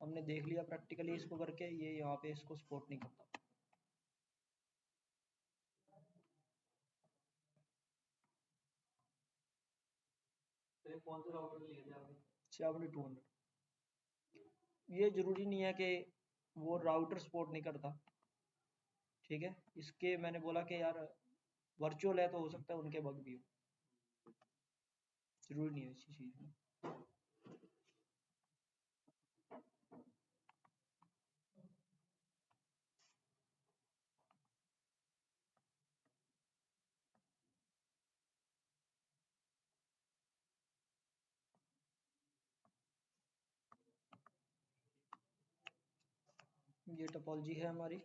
हमने देख लिया प्रैक्टिकली इसको करके, ये यहाँ पे इसको सपोर्ट नहीं करता। कौन से राउटर लिए थे आपने? 7200। ये जरूरी नहीं है कि वो राउटर सपोर्ट नहीं करता, ठीक है। इसके मैंने बोला कि यार वर्चुअल है तो हो सकता है उनके बग भी हो, जरूरी नहीं है इसी चीज़ में। ये टोपोलॉजी है हमारी।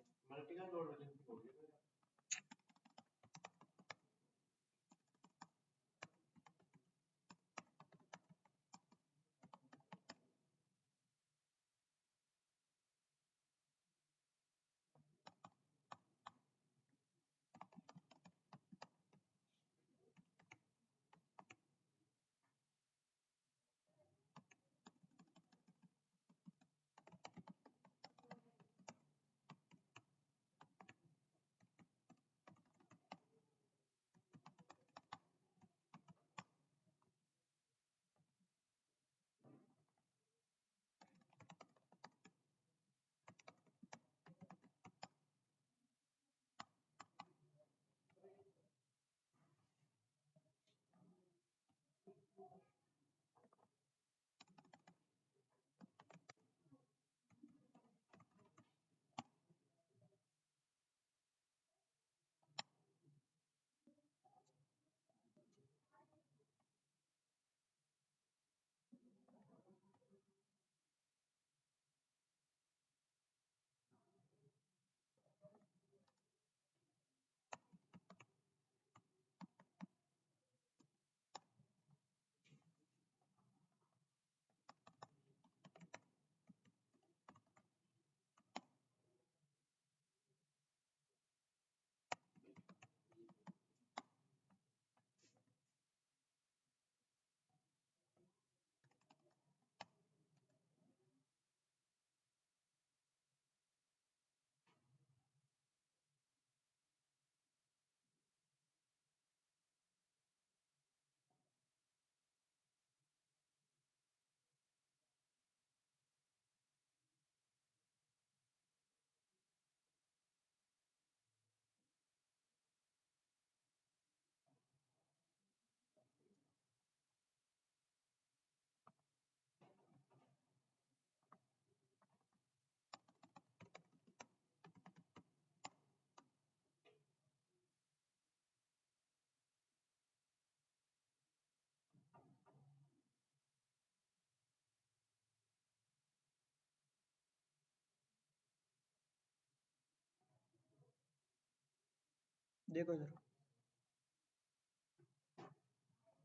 देखो इधर,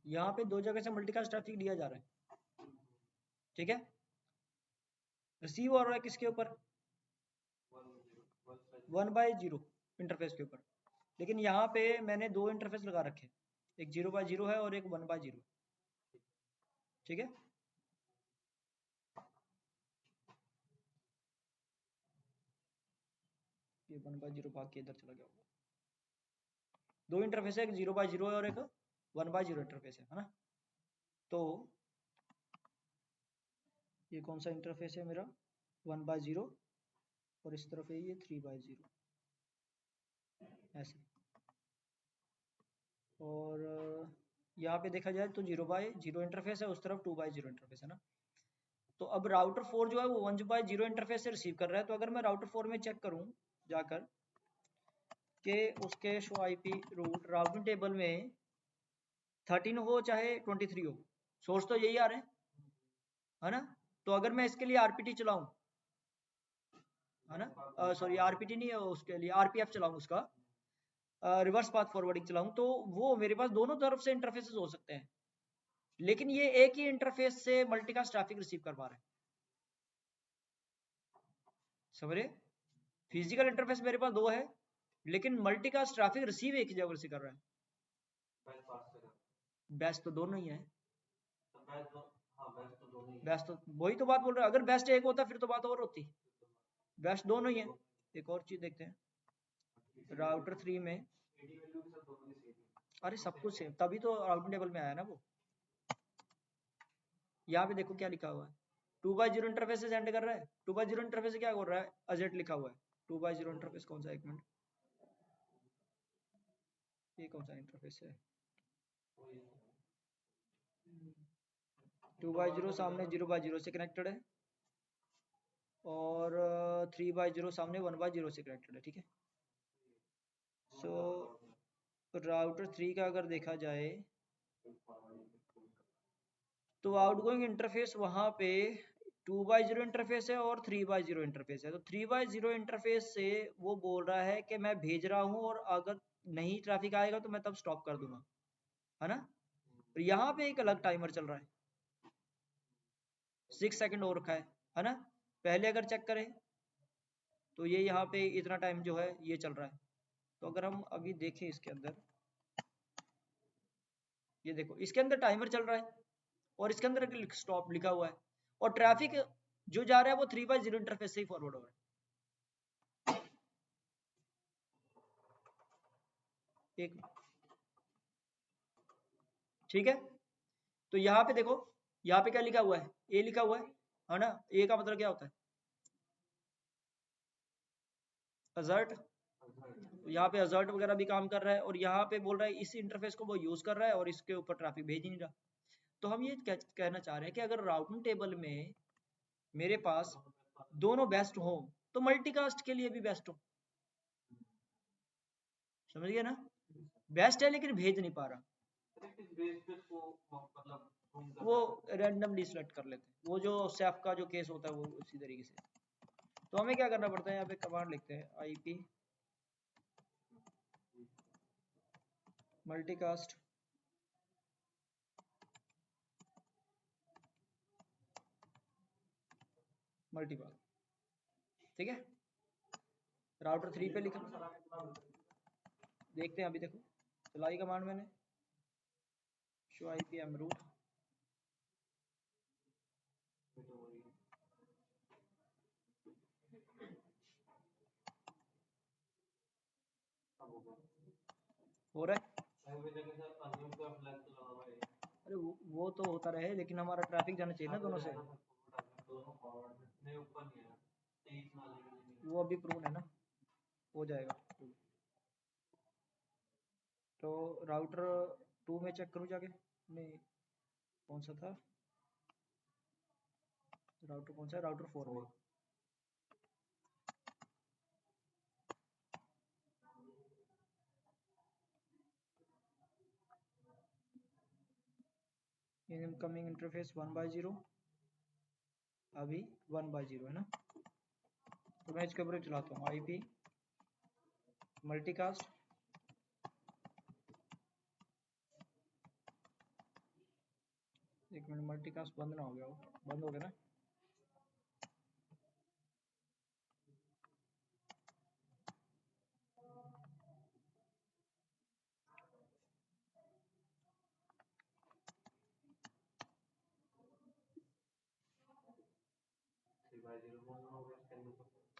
यहाँ पे दो जगह से मल्टीकास्ट ट्रैफिक दिया जा रहा है, ठीक है। रिसीव हो रहा है किसके ऊपर? 1/0 इंटरफेस के ऊपर। लेकिन यहाँ पे मैंने दो इंटरफेस लगा रखे हैं, एक 0/0 है और एक 1/0, ठीक है। ये 1/0 भाग के इधर चला गया होगा। दो इंटरफेस है, एक 0/0 है और एक 1/0 इंटरफेस है ना। तो ये कौन सा इंटरफेस है मेरा? 1/0, और इस तरफ है ये 3/0, ऐसे। और यहाँ पे देखा जाए तो 0/0 इंटरफेस है, उस तरफ 2/0 इंटरफेस है ना। तो अब राउटर 4 जो है वो 1/0 इंटरफेस से रिसीव कर रहा है। तो अगर मैं राउटर 4 में चेक करूं जाकर कि उसके show IP root routing table में 13 हो चाहे 23 हो, सोर्स तो यही आ रहे हैं, है ना। तो अगर मैं इसके लिए आरपीटी चलाऊं, है ना, सॉरी आरपीटी नहीं है, उसके लिए आरपीएफ चलाऊं, उसका रिवर्स पाथ फॉरवर्डिंग चलाऊं, तो वो मेरे पास दोनों तरफ से इंटरफेसेस हो सकते हैं, लेकिन ये एक ही इंटरफेस से मल्टीकास्ट ट्रैफिक रिसीव कर पा रहे हैं। समझे? फिजिकल इंटरफेस मेरे पास दो है, लेकिन मल्टीकास्ट ट्रैफिक रिसीव एक ही जगह से कर रहा है। बेस्ट तो दोनों ही है। हाँ बेस्ट तो दोनों ही है। बेस्ट तो वही तो बात बोल रहे हैं, अगर बेस्ट एक होता फिर तो बात और होती, बेस्ट दोनों ही है। एक और चीज देखते हैं राउटर 3 में, एडी वैल्यू के साथ दोनों की सेम है। अरे सब कुछ सेम, तभी तो राउटिंग टेबल में आया ना वो। यहाँ पे देखो क्या लिखा हुआ है, 2x0 इंटरफेस से सेंड कर रहा है, 2x0 इंटरफेस से क्या कर रहा है, अजेट लिखा हुआ है। 2x0 इंटरफेस कौन सा, एक मिनट, ये कौन सा इंटरफेस है, 2x0 सामने 0x0 से कनेक्टेड है, और 3x0 सामने 1x0 से कनेक्टेड है, ठीक है। सो राउटर 3 का अगर देखा जाए तो आउटगोइंग इंटरफेस वहाँ पे 2x0 इंटरफेस है और 3x0 इंटरफेस है। तो 3x0 इंटरफेस से वो बोल रहा है कि मैं भेज रहा हूँ और अगर नहीं ट्रैफिक आएगा तो मैं तब स्टॉप कर दूंगा, है ना। तो यहाँ पे एक अलग टाइमर चल रहा है, 6 सेकंड और रखा है ना। पहले अगर चेक करें तो ये यहाँ पे इतना टाइम जो है ये चल रहा है। तो अगर हम अभी देखें इसके अंदर, ये देखो इसके अंदर टाइमर चल रहा है और इसके अंदर स्टॉप लिखा हुआ है, और ट्रैफिक जो जा रहा है वो 3x0 इंटरफेस से ही फॉरवर्ड हो रहा है। एक ठीक है, तो यहाँ पे देखो, यहाँ पे क्या लिखा हुआ है, ए लिखा हुआ है ना। ए का मतलब क्या होता है, अजर्ट। यहाँ पे अजर्ट वगैरह भी काम कर रहा है, और यहाँ पे बोल रहा है इस इंटरफेस को वो यूज कर रहा है और इसके ऊपर ट्रैफिक भेज ही नहीं रहा। तो हम ये कहना चाह रहे हैं कि अगर राउटिंग टेबल में मेरे पास दोनों बेस्ट हो तो मल्टीकास्ट के लिए भी बेस्ट हो, समझ गए ना। बेस्ट है लेकिन भेज नहीं पा रहा, वो रैंडमली सिलेक्ट कर लेते हैं, वो जो सेफ का जो केस होता है वो उसी तरीके से। तो हमें क्या करना पड़ता है, यहाँ पे कमांड लिखते हैं IP मल्टीकास्ट मल्टीपल, ठीक है। राउटर 3 पे लिखा, देखते हैं अभी, देखो चलाई कमांड मैंने, शो IP एमरूट, हो रहा है। अरे वो तो होता रहे, लेकिन हमारा ट्रैफिक जाना चाहिए ना दोनों से, वो अभी प्रूव है ना, हो जाएगा। तो राउटर 2 में चेक करूँ जाके, नहीं कौन सा था राउटर, कौन सा है, राउटर 4 में। इनकमिंग इंटरफेस 1x0, अभी 1x0 है ना। तो मैं इसके ऊपर चलाता हूँ IP मल्टीकास्ट, एक मिनट, मल्टीकास्ट बंद ना हो गया हो, बंद हो गया ना।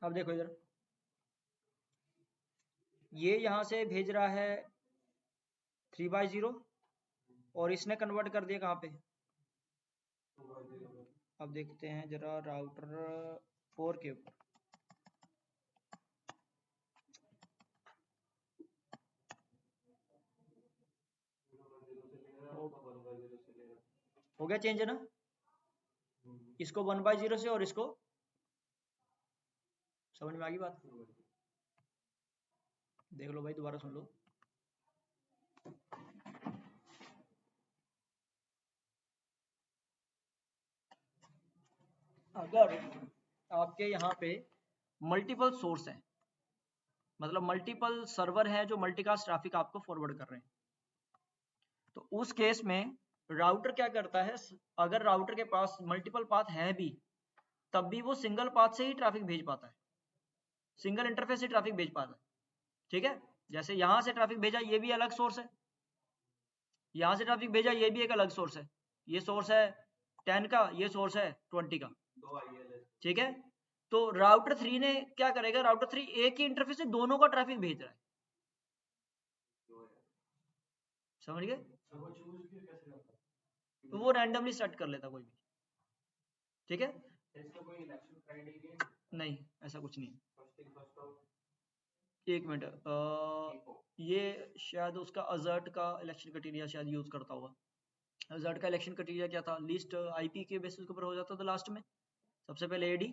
अब देखो इधर, ये यहाँ से भेज रहा है 3x0 और इसने कन्वर्ट कर दिया कहाँ पे। अब देखते हैं जरा राउटर 4 के ऊपर, हो गया चेंज है ना, इसको 1x0 से और इसको, समझ में आ गई बात, देख लो भाई, दोबारा सुन लो। अगर आपके यहाँ पे मल्टीपल सोर्स है, मतलब मल्टीपल सर्वर है जो मल्टीकास्ट ट्रैफिक आपको फॉरवर्ड कर रहे हैं, तो उस केस में राउटर क्या करता है, अगर राउटर के पास मल्टीपल पाथ है भी तब भी वो सिंगल पाथ से ही ट्रैफिक भेज पाता है, सिंगल इंटरफेस से ट्रैफिक भेज पाता है, ठीक है। जैसे यहां से ट्रैफिक भेजा, ये भी अलग सोर्स है, यहां से ट्रैफिक भेजा, ये भी एक अलग सोर्स है, ये सोर्स है 10 का, ये सोर्स है 20 का, 2 IL ठीक है। तो राउटर 3 ने क्या करेगा, राउटर 3 एक ही इंटरफेस से दोनों का ट्रैफिक भेज रहा है, समझ गए। तो वो चूज भी कैसे करता है? तो वो रैंडमली सेट कर लेता कोई भी, ठीक है। इसका कोई इलेक्शन क्राइटेरिया नहीं, ऐसा कुछ नहीं। फर्स्ट इन फर्स्ट आउट एक मिनट, ये शायद उसका अजर्ट का इलेक्शन क्राइटेरिया शायद यूज करता होगा। अजर्ट का इलेक्शन क्राइटेरिया क्या था, लिस्ट आईपी के बेसिस के ऊपर हो जाता था लास्ट में, सबसे पहले एडी,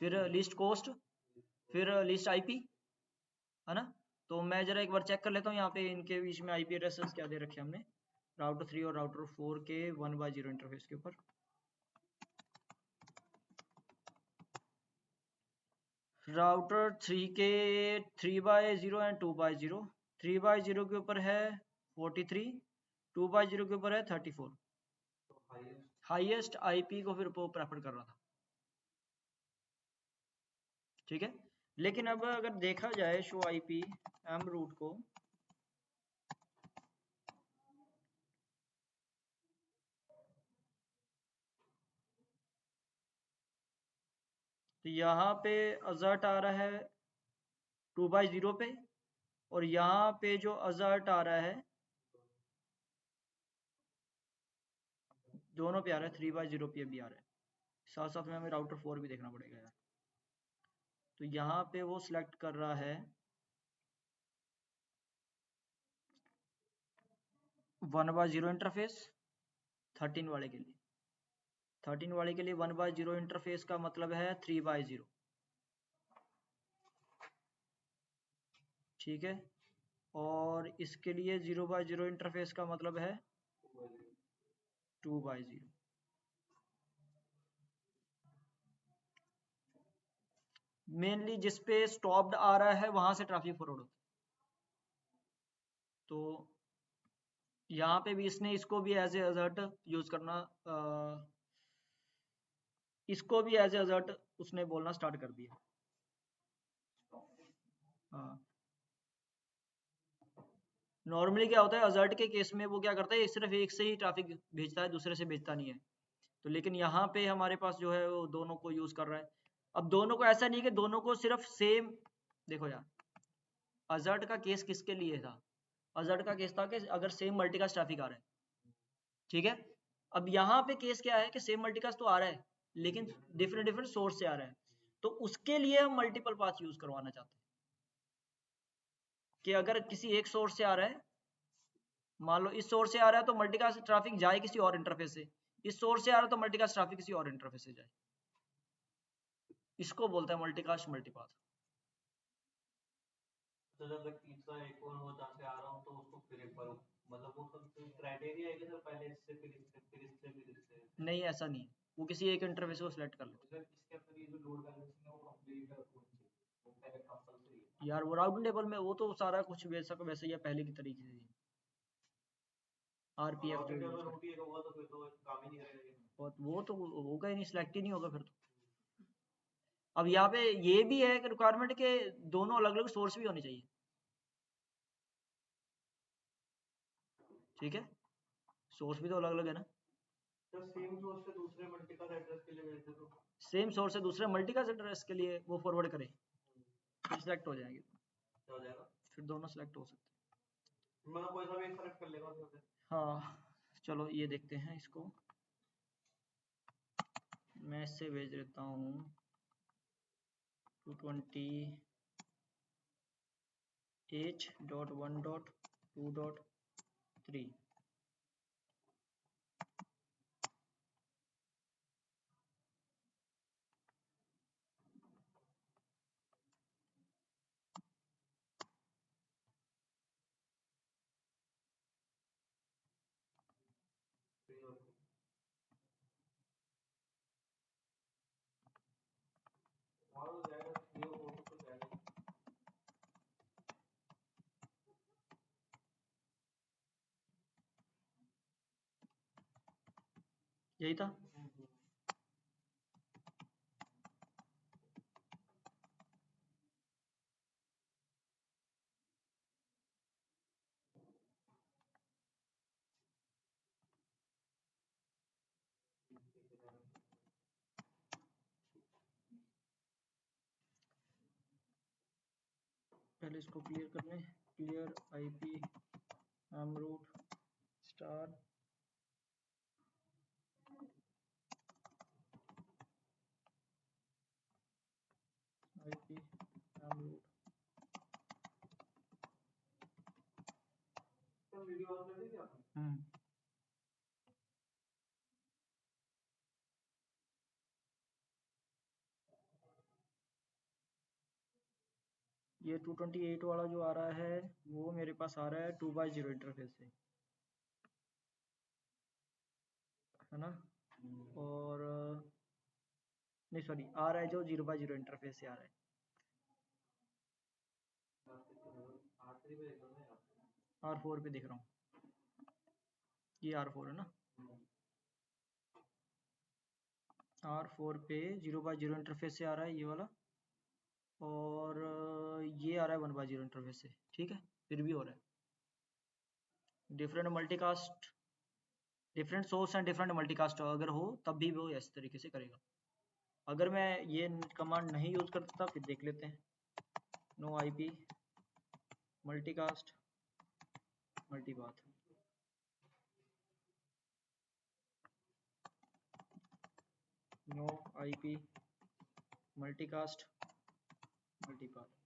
फिर लिस्ट कोस्ट, फिर लिस्ट आईपी, है ना। तो मैं जरा एक बार चेक कर लेता हूँ यहाँ पे इनके बीच में आईपी एड्रेसेस क्या दे रखे हैं हमने, राउटर 3 और राउटर 4 के 1/0 इंटरफेस के ऊपर। राउटर 3 के 3/0 एंड 2/0, 3/0 के ऊपर है 43, 2/0 के ऊपर है 34। हाईएस्ट आईपी को फिर वो प्रेफर कर रहा था, ठीक है। लेकिन अब अगर देखा जाए शो आईपी एम रूट को, तो यहाँ पे अजर्ट आ रहा है 2/0 पे, और यहाँ पे जो अजर्ट आ रहा है दोनों पे आ रहा है, 3/0 पे भी आ रहा है। साथ साथ में हमें राउटर 4 भी देखना पड़ेगा यार। तो यहाँ पे वो सिलेक्ट कर रहा है 1/0 इंटरफेस 13 वाले के लिए, 13 वाले के लिए 1/0 इंटरफेस का मतलब है 3/0, ठीक है। और इसके लिए 0/0 इंटरफेस का मतलब है 2/0। मेनली जिस पे स्टॉप्ड आ रहा है वहां से ट्रैफिक फॉरवर्ड होता है। तो यहाँ पे भी इसने इसको भी एज ए अजर्ट यूज करना, इसको भी एज ए अजर्ट उसने बोलना स्टार्ट कर दिया। हाँ, नॉर्मली क्या होता है अजर्ट के केस में वो क्या करता है, सिर्फ एक से ही ट्रैफिक भेजता है, दूसरे से भेजता नहीं है। तो लेकिन यहाँ पे हमारे पास जो है वो दोनों को यूज कर रहा है। अब दोनों को ऐसा नहीं कि दोनों को सिर्फ सेम, देखो यार अजर्ट का केस किसके लिए था, अजर्ट का केस था कि अगर सेम मल्टीकास्ट ट्रैफिक आ रहा है, ठीक है। अब यहाँ पे केस क्या है कि सेम मल्टीकास्ट तो आ रहा है लेकिन डिफरेंट डिफरेंट सोर्स से आ रहा है, तो उसके लिए हम मल्टीपल पाथ यूज करवाना चाहते हैं कि अगर किसी एक सोर्स से आ रहा है, मान लो इस सोर्स से आ रहा है तो मल्टीकास्ट ट्रैफिक जाए किसी और इंटरफेस से, इस सोर्स से आ रहा है तो मल्टीकास्ट ट्रैफिक किसी और इंटरफेस से जाए, इसको बोलते हैं मल्टीकास्ट मल्टीपाथ। तो जब तक तीसरा एक और वो जहाँ से आ रहा हूँ तो उसको फिर एक बार मतलब वो क्राइटेरिया है कि सर पहले इससे फिर इससे फिर इससे फिर इससे नहीं, ऐसा नहीं है, वो किसी एक इंटरफेस को सिलेक्ट कर लेते सर इसके अंदर ये जो लोड बैलेंसिंग है वो कंप्लीट होनी चाहिए, वो पहले कंपलसरी है। हैं। यार वो राउटिंग टेबल में वो तो सारा कुछ वैसे ही है पहले की तरीके से, आरपीएफ जो राउटिंग यूज टेबल कर, रूट ही होगा तो फिर तो काम ही नहीं करेगा ये। वो तो होगा ही नहीं, सिलेक्ट ही नहीं होगा फिर तो। अब यहाँ पे ये भी है कि रिक्वायरमेंट के दोनों अलग अलग सोर्स भी होने चाहिए, ठीक है, सोर्स भी तो अलग अलग है ना। तो सेम सोर्स से दूसरे मल्टीपल एड्रेस के लिए भेज दे तो सेम सोर्स से दूसरे मल्टीकास्ट एड्रेस के लिए वो फॉरवर्ड करे, फिर सिलेक्ट हो जाएंगे, क्या हो जाएगा, फिर दोनों सिलेक्ट हो सकते मतलब कोई सा भी एक सेलेक्ट कर लेगा उसमें से। हैं। हाँ चलो ये देखते हैं इसको, मैं इससे भेज देता हूँ 228.1.2.3। हाँ हो जाएगा, ये वो तो जाएगा। यही था। पहले इसको क्लियर कर लें। Clear IP M route star IP M route. Video on कर दी थी आपने? ये 228 वाला जो आ रहा है वो मेरे पास आ रहा है 2x0 इंटरफेस से, है ना। और नहीं सॉरी, आ रहा है जो 0x0 इंटरफेस से आ रहा है। R4 पे देख रहा हूँ, ये R4 है ना। R4 पे 0x0 इंटरफेस से आ रहा है ये वाला, और ये आ रहा है 1x0 इंटरफेस से। ठीक है, फिर भी हो रहा है। Different multicast, different source and different multicast अगर हो तब भी वो इस तरीके से करेगा। अगर मैं ये कमांड नहीं यूज करता फिर देख लेते हैं। No IP multicast multipath, no IP multicast multipath.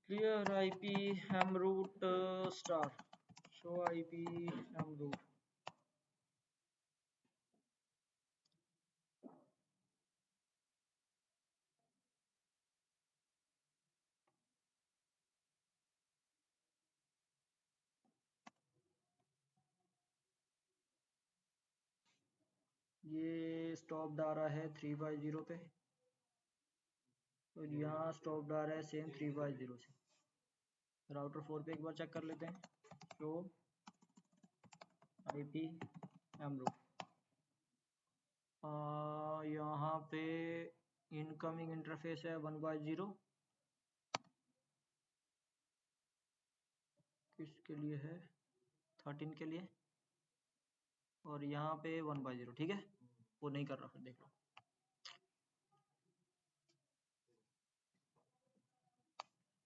clear IP ham root star show IP ham root। ये स्टॉप आ रहा है 3x0 पे, और यहाँ स्टॉप आ रहा है सेम 3x0 से। राउटर 4 पे एक बार चेक कर लेते हैं। शो IP ham root, यहाँ पे इनकमिंग इंटरफेस है 1x0, किसके लिए है, 13 के लिए, और यहाँ पे 1x0। ठीक है, वो नहीं कर रहा, फिर देख लो।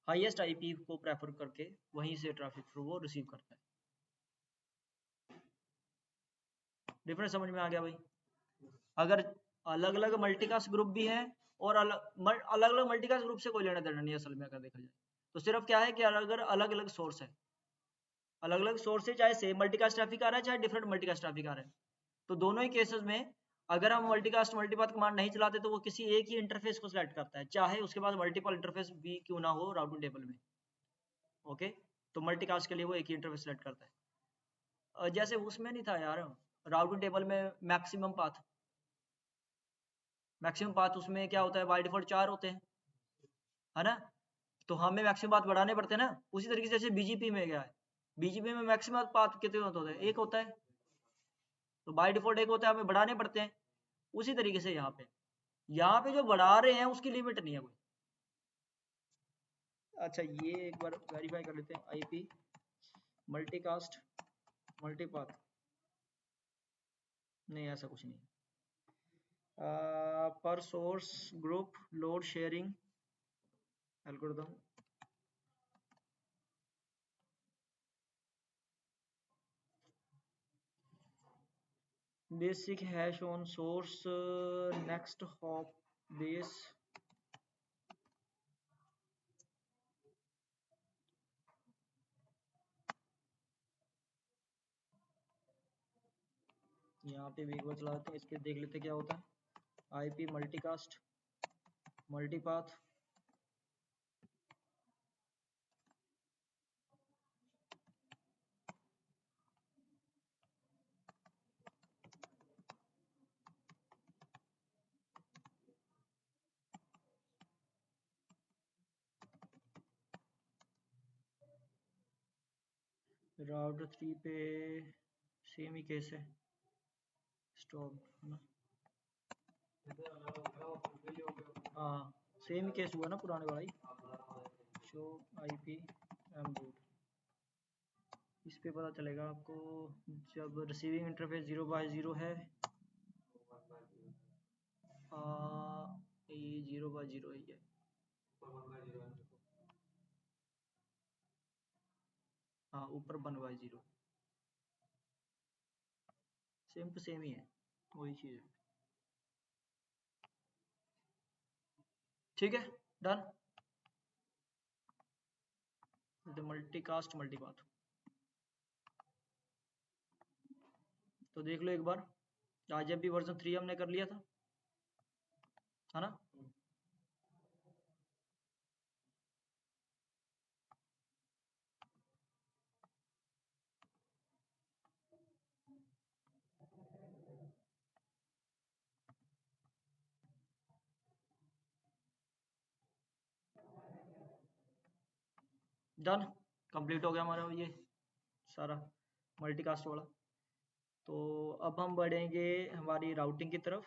हाईएस्ट आईपी को प्रेफर करके वहीं से ट्रैफिक फ्लो वो रिसीव करता है। डिफरेंस समझ में आ गया भाई। अगर अलग अलग मल्टीकास्ट ग्रुप भी है और अलग अलग मल्टीकास्ट ग्रुप से कोई लेना देना नहीं असल में अगर देखा जाए तो, सिर्फ क्या है कि अगर अलग अलग सोर्स है, अलग अलग सोर्स से चाहे सेम मल्टीकास्ट ट्रैफिक आ रहा है चाहे डिफरेंट मल्टीकास्ट ट्रैफिक आ रहा है, तो दोनों ही केसेस में अगर हम मल्टीकास्ट मल्टीपाथ कमांड नहीं चलाते तो वो किसी एक ही इंटरफेस को सिलेक्ट करता है, चाहे उसके पास मल्टीपल इंटरफेस भी क्यों ना हो राउटिंग टेबल में। ओके, तो मल्टीकास्ट के लिए वो एक ही इंटरफेस सिलेक्ट करता है। जैसे उसमें नहीं था यार, राउटिंग टेबल में मैक्सिमम पाथ, मैक्सिमम पाथ उसमें क्या होता है, बाय डिफॉल्ट 4 होते हैं, है ना। तो हमें मैक्सिमम पाथ बढ़ाने पड़ते हैं ना, उसी तरीके से जैसे बीजीपी में गया है, बीजीपी में मैक्सिमम पाथ कितने होते हैं, एक होता है, तो बाय डिफॉल्ट एक होता है, हमें बढ़ाने पड़ते हैं। उसी तरीके से यहाँ पे जो बढ़ा रहे हैं उसकी लिमिट नहीं है कोई। अच्छा, ये एक बार वेरीफाई कर लेते हैं, आईपी मल्टीकास्ट मल्टीपाथ, नहीं ऐसा कुछ नहीं। पर source group load sharing algorithm, basic hash on source next hop base, यहाँ पे भी एक बार चलाते हैं, इसके देख लेते क्या होता है। आईपी मल्टीकास्ट मल्टीपाथ, राउटर 3 पे सेम ही केस है, स्टॉप है ना। हाँ सेम केस हुआ ना पुराने वाला ही। शो IP एम रूट, इस पे पता चलेगा आपको जब रिसीविंग इंटरफेस 0/0 है। ये 0/0 ही है। हाँ ऊपर 1/0, सेम टू सेम ही है, वही चीज़ है। ठीक है डन। मल्टीकास्ट मल्टीपाथ तो देख लो एक बार, आज जब भी वर्जन 3 हमने कर लिया था है ना। डन कंप्लीट हो गया हमारा ये सारा मल्टीकास्ट वाला। तो अब हम बढ़ेंगे हमारी राउटिंग की तरफ।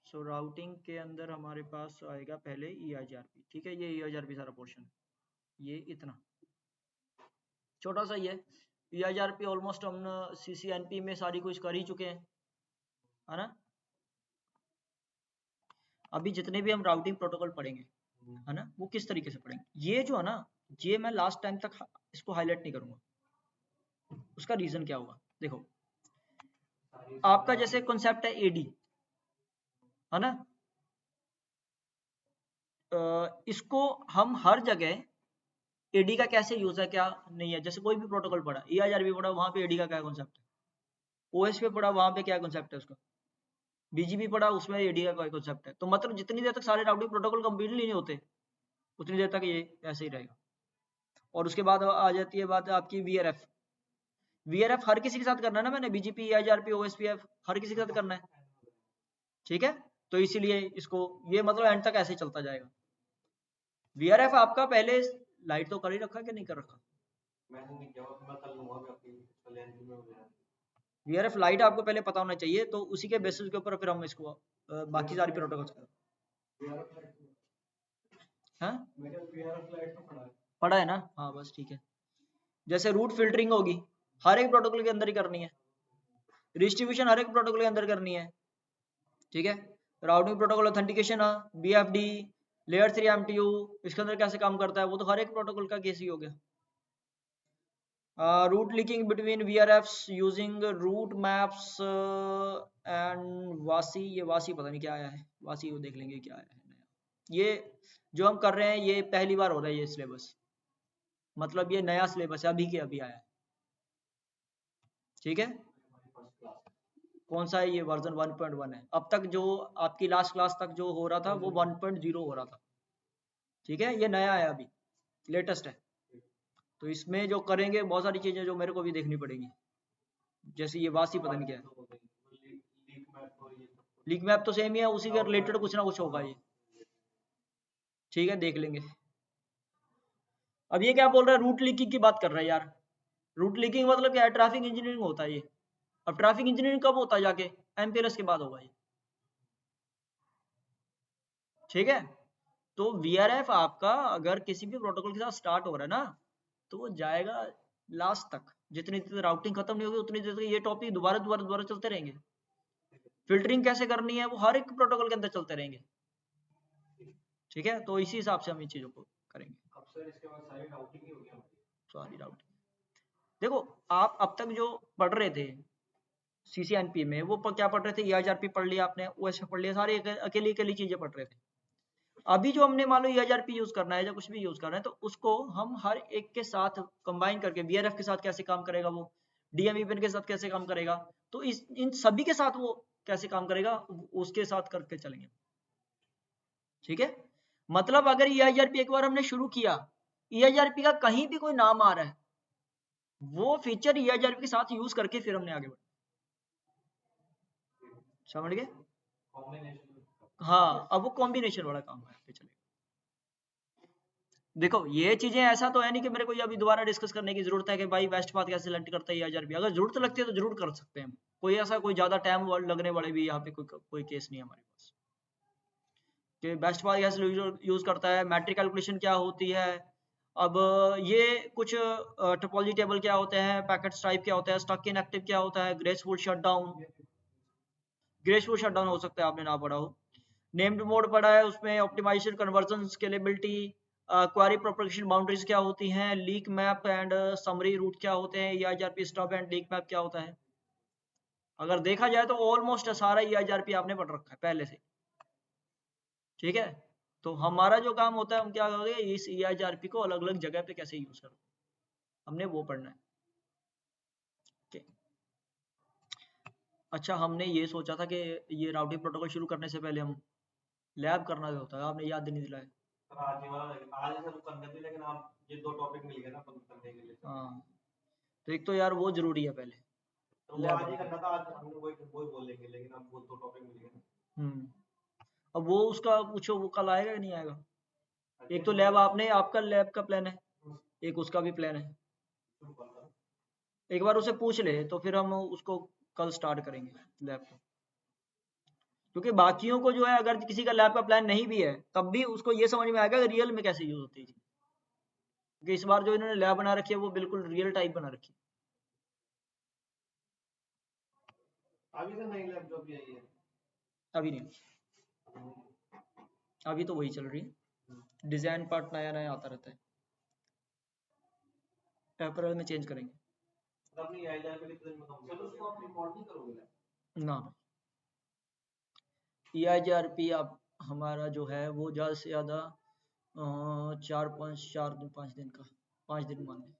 सो राउटिंग के अंदर हमारे पास आएगा पहले EIGRP। ठीक है, ये EIGRP सारा पोर्शन, ये इतना छोटा सा ही है। EIGRP ऑलमोस्ट हम CCNP में सारी कुछ कर ही चुके हैं है ना। अभी जितने भी हम राउटिंग प्रोटोकॉल पढ़ेंगे है ना, वो किस तरीके से पढ़ेंगे, ये जो है ना, ये मैं लास्ट टाइम तक इसको हाईलाइट नहीं करूंगा। उसका रीजन क्या होगा, देखो आपका जैसे कॉन्सेप्ट है AD है ना, इसको हम हर जगह AD का कैसे यूज है क्या नहीं है, जैसे कोई भी प्रोटोकॉल पढ़ा, EIGRP पढ़ा, वहां पे AD का क्या कॉन्सेप्ट है, OS पे पढ़ा, वहां पे क्या कॉन्सेप्ट है उसका, BGP पढ़ा, उसमें AD का कॉन्सेप्ट है। तो मतलब जितनी देर तक सारे राउटिंग प्रोटोकॉल कंप्लीटली नहीं होते उतनी देर तक ये ऐसे ही रहेगा। और उसके बाद आ जाती है बात आपकी VRF हर किसी के साथ करना है ना मैंने, BGP EIGRP OSPF हर किसी के साथ करना है। ठीक है, तो इसीलिए इसको ये मतलब एंड तक ऐसे चलता जाएगा। VRF आपका पहले लाइट तो कर ही रखा कि नहीं कर रखा, VRF लाइट आपको पहले पता होना चाहिए, तो उसी के बेसिस के ऊपर फिर हम इसको बाकी सारी प्रोटोकॉल्स पढ़ा है ना। हाँ बस ठीक है। जैसे रूट फिल्टरिंग होगी हर एक प्रोटोकॉल के अंदर ही करनी है, डिस्ट्रीब्यूशन हर एक प्रोटोकॉल के अंदर करनी है। ठीक है, routing protocol authentication BFD layer 3 MTU इसके अंदर कैसे काम करता है, वो तो हर एक प्रोटोकॉल का केस ही हो गया। Route leaking between VRFs using route maps and वासी, ये वासी पता नहीं क्या आया है, वासी वो देख लेंगे क्या आया है नया। ये जो हम कर रहे हैं ये पहली बार हो रहा है ये सिलेबस, मतलब ये नया सिलेबस है, अभी के अभी आया है। ठीक है, कौन सा है ये, वर्जन 1.1 है। अब तक जो आपकी लास्ट क्लास तक जो हो रहा था वो 1.0 हो रहा था। ठीक है, ये नया है अभी लेटेस्ट है। तो इसमें जो करेंगे बहुत सारी चीजें जो मेरे को भी देखनी पड़ेगी, जैसे ये वासी पता नहीं क्या है, लीक मैप तो सेम ही है, उसी के रिलेटेड कुछ ना कुछ होगा ये। ठीक है, देख लेंगे। अब ये क्या बोल रहा है, रूट लीकिंग की बात कर रहा है यार। रूट लीकिंग मतलब क्या है, ट्रैफिक इंजीनियरिंग होता है ये। अब ट्रैफिक इंजीनियरिंग कब होता है, जाके MPLS के बाद होगा ये। ठीक है, तो VRF आपका अगर किसी भी प्रोटोकॉल के साथ स्टार्ट हो रहा है ना, तो वो जाएगा लास्ट तक, जितनी देर राउटिंग खत्म नहीं होगी उतनी देर तक ये टॉपिक दोबारा दोबारा दोबारा चलते रहेंगे। फिल्टरिंग कैसे करनी है वो हर एक प्रोटोकॉल के अंदर चलते रहेंगे। ठीक है, तो इसी हिसाब से हम इन चीजों को करेंगे। अब सर इसके बाद सारी राउटिंग ही होगी हमारी, सारी राउटिंग। देखो आप अब तक जो पढ़ रहे थे CCNP में, वो क्या पढ़ रहे थे, EIGRP पढ़ लिया आपने, OSPF पढ़ लिया, सारी अकेली अकेली चीजें पढ़ रहे थे। अभी जो हमने मान लो EIGRP यूज करना है या कुछ भी यूज करना है, तो उसको हम हर एक के साथ कंबाइन करके VRF के साथ कैसे काम करेगा, वो DMVPN के साथ कैसे काम करेगा, तो इन सभी के साथ वो कैसे काम करेगा उसके साथ करके चलेंगे। ठीक है, मतलब अगर EIGRP एक बार हमने शुरू किया, EIGRP का कहीं भी कोई नाम आ रहा है, वो फीचर EIGRP के साथ यूज करके फिर हमने आगे बढ़ा। समझ गए? हाँ, अब वो कॉम्बिनेशन वाला काम है। चलिए देखो ये चीजें ऐसा तो है नहीं कि मेरे को ये अभी दोबारा डिस्कस करने की जरूरत है कि भाई बेस्ट पाथ कैसे सेलेक्ट करता है EIGRP। अगर जरूरत लगती है तो जरूर कर सकते हैं हम, कोई ऐसा कोई ज़्यादा टाइम लगने वाले भी यहाँ पे कोई केस नहीं है हमारे पास। कि बेस्ट पाथ कैसे यूज़ करता है, मैट्रिक कैलकुलेशन क्या होती है। अब ये कुछ टोपोलॉजी टेबल क्या होते हैं, पैकेट टाइप क्या होता है, स्टक इनएक्टिव क्या होता है, ग्रेसफुल शटडाउन। ग्रेसफुल शटडाउन हो सकता है आपने ना पढ़ा हो। नेम्ड मोड पढ़ा है, उसमें optimisation, convergence, scalability, query propagation boundaries क्या होती हैं, leak map and summary route क्या होते हैं, EIGRP stub and leak map क्या होता है। अगर देखा जाए तो ऑलमोस्ट सारा EIGRP आपने पढ़ रखा है पहले से, ठीक है। तो हमारा जो काम होता है, हम क्या करेंगे, इस EIGRP को अलग अलग जगह पे कैसे यूज करो, हमने वो पढ़ना है। okay. अच्छा, हमने ये सोचा था कि ये राउटिंग प्रोटोकॉल शुरू करने से पहले हम लैब करना भी होता है, आपने याद नहीं दिलाया। आज सर करने थे, लेकिन आप ये 2 टॉपिक मिल गए ना करने के लिए। हाँ, तो एक तो यार वो जरूरी है पहले, तो वो आज ही करना था, आज हमने वही बोल लेंगे, लेकिन अब वो 2 टॉपिक मिल गए ना। अब वो उसका पूछो, वो कल आएगा कि नहीं आएगा। एक तो लैब आपने, आपका लैब का प्लान है, एक उसका भी प्लान है। एक बार उसे पूछ ले तो फिर हम उसको कल स्टार्ट करेंगे लैब को। क्योंकि बाकियों को जो है, अगर किसी का लैब का प्लान नहीं भी है तब भी उसको ये समझ में आएगा कि रियल में कैसे यूज होती है। क्योंकि इस बार जो इन्होंने लैब बना रखी है वो बिल्कुल रियल टाइप बना रखी है। अभी तो नई लैब जो भी आई है, अभी नहीं, अभी तो वही चल रही है, डिजाइन पार्ट नया नया आता रहता है, अप्रैल में चेंज करेंगे। अपनी आई जाए कितने दिन में कंप्लीट हो, उसको आप रिकॉर्ड नहीं करोगे ना, EIGRP आप हमारा जो है वो ज़्यादा से ज़्यादा 4-5 दिन का, 5 दिन मान लें।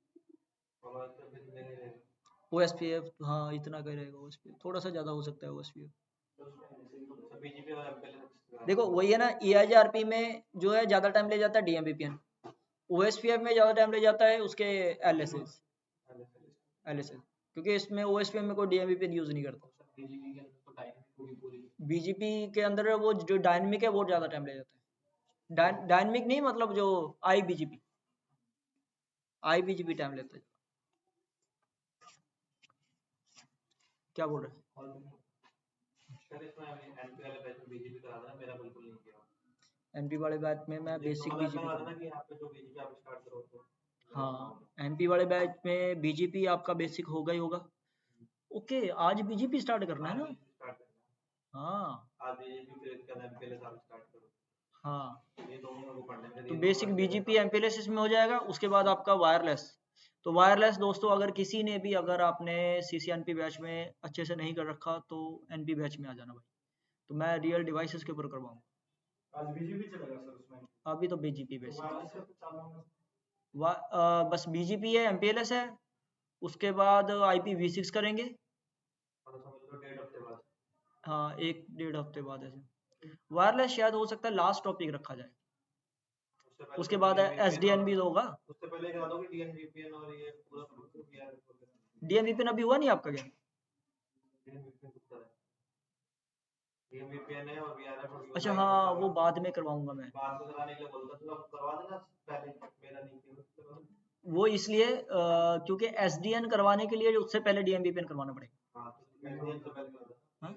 OSPF हाँ इतना का रहेगा, OSPF थोड़ा सा ज़्यादा हो सकता है OSPF। देखो वही है ना, EIGRP में जो है ज़्यादा टाइम ले जाता है DMVPN, OSPF में ज़्यादा टाइम ले जाता है उसके LSS, क्योंकि इसमें OSPF में कोई DMVPN यूज़ नहीं करता। BGP के अंदर वो जो डायनेमिक है वो ज़्यादा टाइम ले जाता है, डायनेमिक नहीं मतलब जो IBGP टाइम लेता है। क्या बोल रहे हैं? MP वाले बैच में मैं बेसिक BGP, हाँ MP वाले बैच में BGP आपका बेसिक होगा ही होगा। ओके, आज BGP स्टार्ट करना है ना। हाँ हाँ, तो बेसिक BGP MPLS इसमें हो जाएगा। उसके बाद आपका वायरलेस, तो वायरलेस दोस्तों अगर किसी ने भी, अगर आपने CCNP बैच में अच्छे से नहीं कर रखा तो NP बैच में आ जाना भाई, तो मैं रियल डिवाइसेस के ऊपर करवाऊंगा। आज BGP चलेगा सर उसमें, अभी तो BGP बेसिक, बस BGP है, MPLS है, उसके बाद IPv6 करेंगे। हाँ 1-1.5 हफ्ते बाद ऐसे। वायरलेस शायद हो सकता है लास्ट टॉपिक रखा जाए, उसके बाद SDN भी होगा। उससे पहले करा दो कि DNVPN और ये पूरा DNVPN अभी हुआ नहीं आपका क्या? DNVPN है और VRF। अच्छा हाँ, वो बाद में करवाऊंगा मैं। बाद में कराने के लिए बोलता तो आप करवा देना पहले, मेरा नहीं किया वो इसलिए क्योंकि SDN करवाने के लिए उससे पहले DMVPN करवाना पड़ेगा। हाँ, तो SDN से पहले करा दो। हाँ?